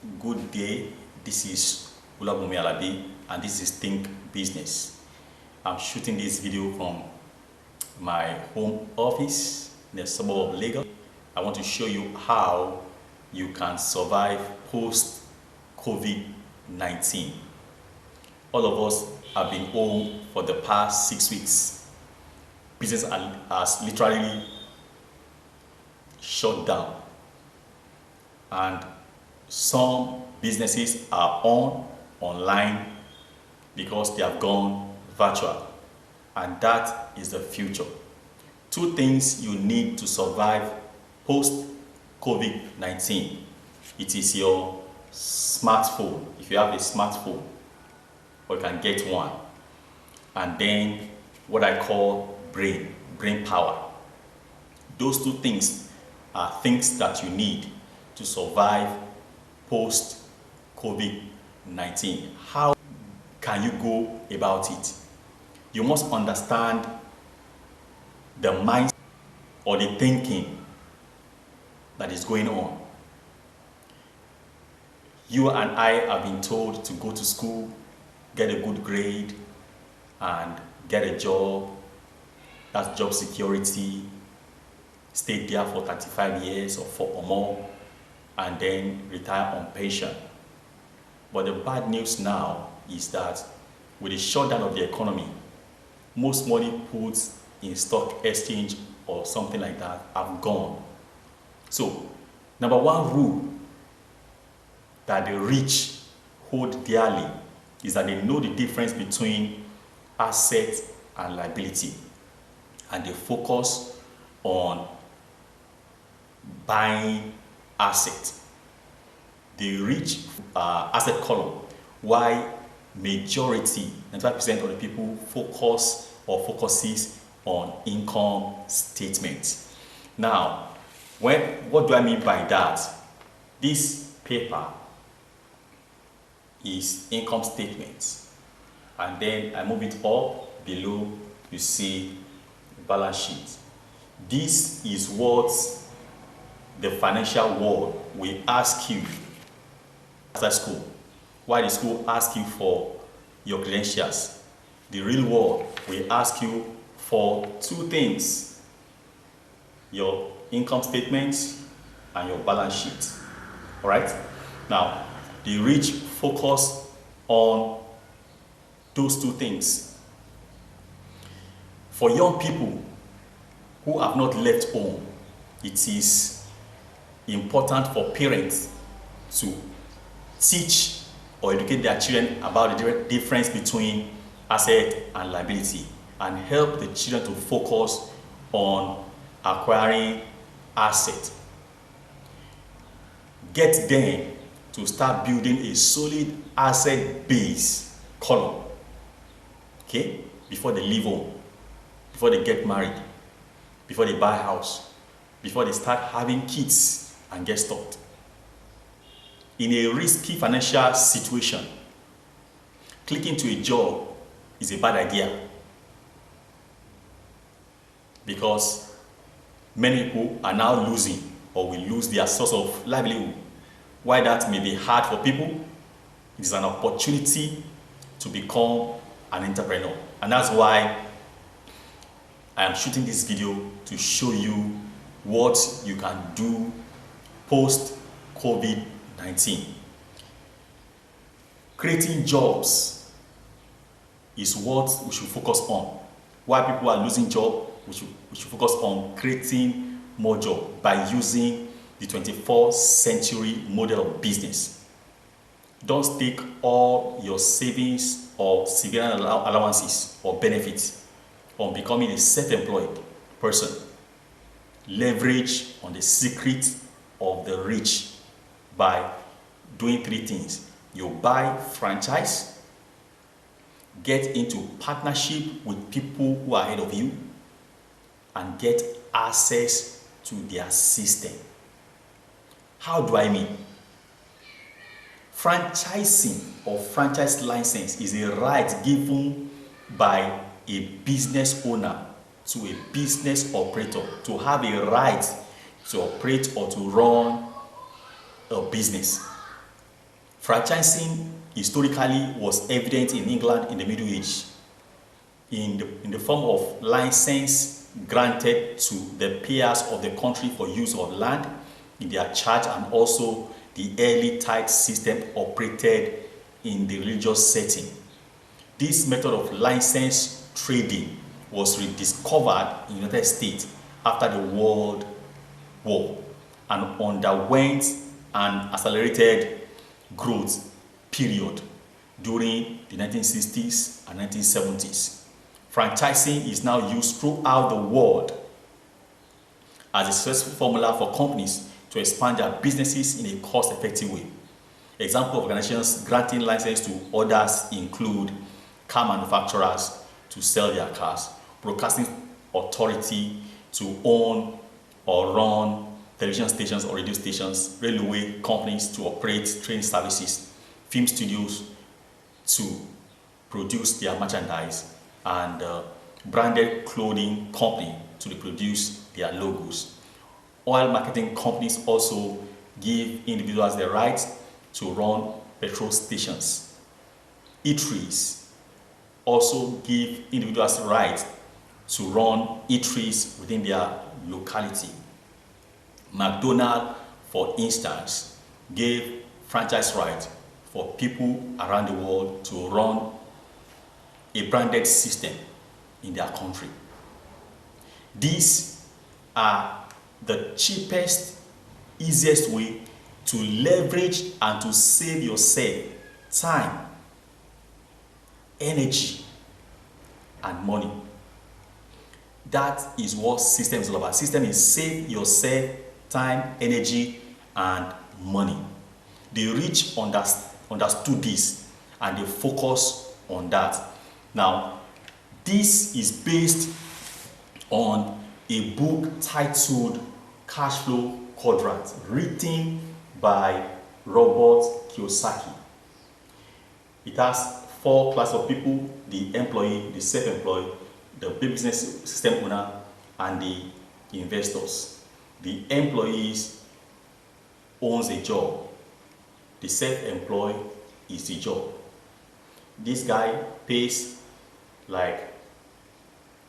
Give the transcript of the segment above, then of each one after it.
Good day, this is Liability, and this is Think Business. I'm shooting this video from my home office in the suburb of Lagos. I want to show you how you can survive post-COVID-19. All of us have been home for the past 6 weeks. Business has literally shut down, and some businesses are online because they have gone virtual, and that is the future. Two things you need to survive post COVID-19. It is your smartphone, if you have a smartphone, or you can get one, and then what I call brain power. Those two things are things that you need to survive post-COVID-19. How can you go about it? You must understand the mindset or the thinking that is going on. You and I have been told to go to school, get a good grade, and get a job. That's job security. Stay there for 35 years or more, and then retire on pension. But the bad news now is that with the shutdown of the economy, most money put in stock exchange or something like that have gone. So, number one rule that the rich hold dearly is that they know the difference between asset and liability, and they focus on buying asset. The rich asset column, while majority, 95% of the people focuses on income statements. Now, what do I mean by that? This paper is income statements, and then I move it up below, you see balance sheet. This is what the financial world will ask you after school. Why the school asks you for your credentials, the real world will ask you for two things: your income statement and your balance sheet. All right? Now, the rich focus on those two things. For young people who have not left home, it is important for parents to teach or educate their children about the difference between asset and liability, and help the children to focus on acquiring asset. Get them to start building a solid asset base column, okay, before they leave home, before they get married, before they buy a house, before they start having kids and get stopped. In a risky financial situation, clicking to a job is a bad idea, because many people are now losing or will lose their source of livelihood. While that may be hard for people, it is an opportunity to become an entrepreneur. And that's why I am shooting this video, to show you what you can do post-COVID-19. Creating jobs is what we should focus on. While people are losing jobs, we should focus on creating more jobs by using the 21st century model of business. Don't stake all your savings or civilian allowances or benefits on becoming a self-employed person. Leverage on the secret of the rich by doing three things. You buy franchise, get into partnership with people who are ahead of you, and get access to their system. How do I mean? Franchising or franchise license is a right given by a business owner to a business operator to have a right to operate or to run a business. Franchising historically was evident in England in the Middle Age in the form of license granted to the payers of the country for use of land in their charge, and also the early tithe system operated in the religious setting. This method of license trading was rediscovered in the United States after the World War and underwent an accelerated growth period during the 1960s and 1970s. Franchising is now used throughout the world as a successful formula for companies to expand their businesses in a cost-effective way. Examples of organizations granting license to others include car manufacturers to sell their cars, broadcasting authority to own or run television stations or radio stations, railway companies to operate train services, film studios to produce their merchandise, and branded clothing company to reproduce their logos. Oil marketing companies also give individuals the right to run petrol stations. Eateries also give individuals the right to run eateries within their locality. McDonald's, for instance, gave franchise rights for people around the world to run a branded system in their country. These are the cheapest, easiest way to leverage and to save yourself time, energy, and money. That is what system is all about. System is save yourself time, energy, and money. The rich understood this and they focus on that. Now, this is based on a book titled Cash Flow Quadrant, written by Robert Kiyosaki. It has 4 classes of people: the employee, the self-employed, the business system owner, and the investors. The employees owns a job. The self-employed is the job. This guy pays like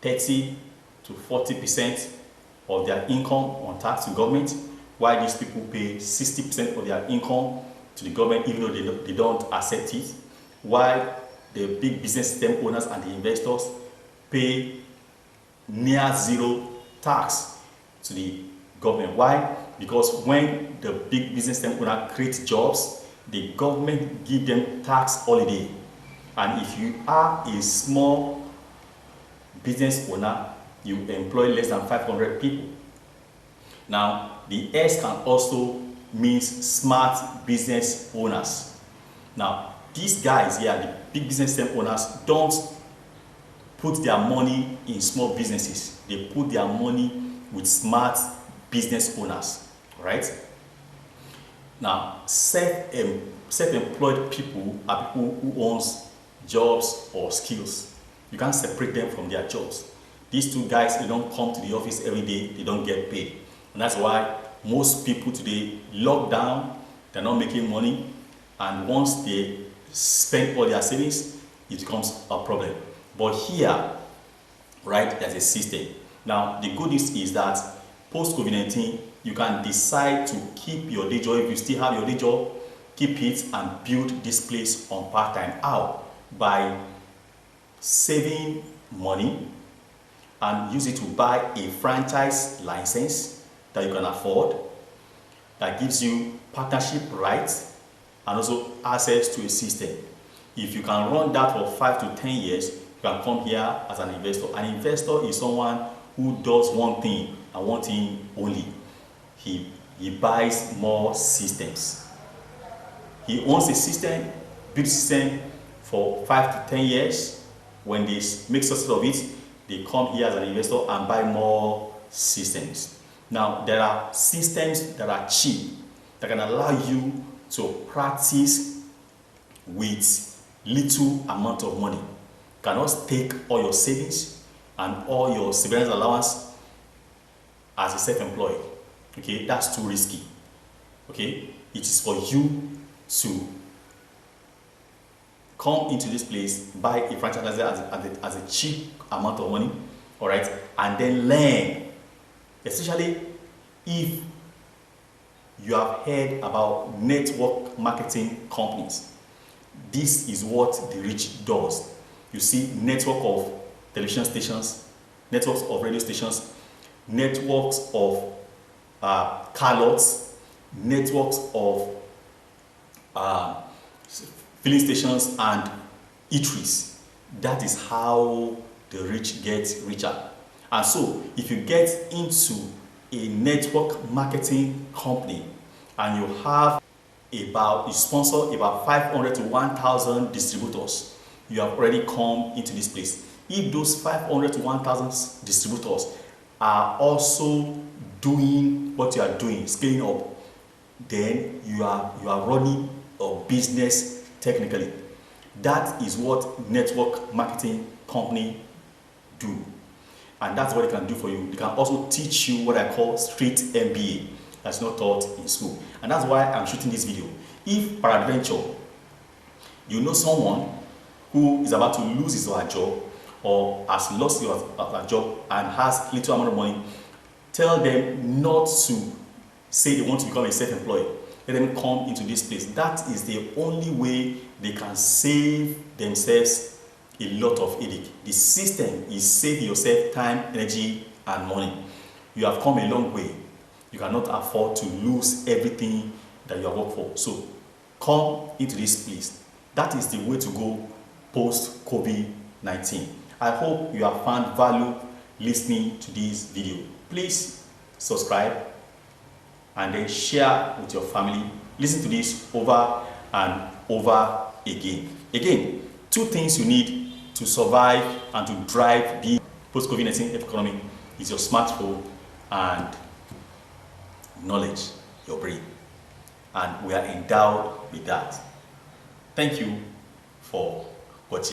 30 to 40% of their income on tax to government, while these people pay 60% of their income to the government, even though they don't accept it, while the big business system owners and the investors pay near zero tax to the government. Why? Because when the big business system owner creates jobs, the government give them tax holiday. And if you are a small business owner, you employ less than 500 people. Now, the S can also mean smart business owners. Now, these guys here, the big business system owners, don't put their money in small businesses. They put their money with smart business owners, right? Now, self-employed people are people who owns jobs or skills. You can't separate them from their jobs. These two guys, they don't come to the office every day, they don't get paid. And that's why most people today lock down, they're not making money, and once they spend all their savings, it becomes a problem. But here, right, there's a system. Now, the good news is that post-COVID-19, you can decide to keep your day job. If you still have your day job, keep it and build this place on part-time. How? By saving money and use it to buy a franchise license that you can afford, that gives you partnership rights and also access to a system. If you can run that for 5 to 10 years, you can come here as an investor. An investor is someone who does one thing and one thing only. He buys more systems. He owns a system, builds a system for 5 to 10 years. When they make success of it, they come here as an investor and buy more systems. Now, there are systems that are cheap that can allow you to practice with little amount of money. You cannot take all your savings and all your severance allowance as a self-employed. Okay, that's too risky. Okay, it is for you to come into this place, buy a franchise as a cheap amount of money, all right, and then learn, especially if you have heard about network marketing companies. This is what the rich does. You see network of television stations, networks of radio stations, networks of car lots, networks of filling stations and eateries. That is how the rich get richer. And so if you get into a network marketing company and you sponsor about 500 to 1,000 distributors, you have already come into this place. If those 500 to 1,000 distributors are also doing what you are doing, scaling up, then you are running a business technically. That is what network marketing company do. And that's what they can do for you. They can also teach you what I call street MBA that's not taught in school. And that's why I'm shooting this video. If peradventure you know someone who is about to lose his or her job, or has lost his or her job and has little amount of money, tell them not to say they want to become a self-employed. Let them come into this place. That is the only way they can save themselves a lot of headache. The system is save yourself time, energy, and money. You have come a long way. You cannot afford to lose everything that you have worked for. So come into this place. That is the way to go post COVID-19. I hope you have found value listening to this video. Please subscribe and then share with your family. Listen to this over and over again. Again, two things you need to survive and to drive the post-COVID-19 economy is your smartphone and knowledge, your brain. And we are endowed with that. Thank you for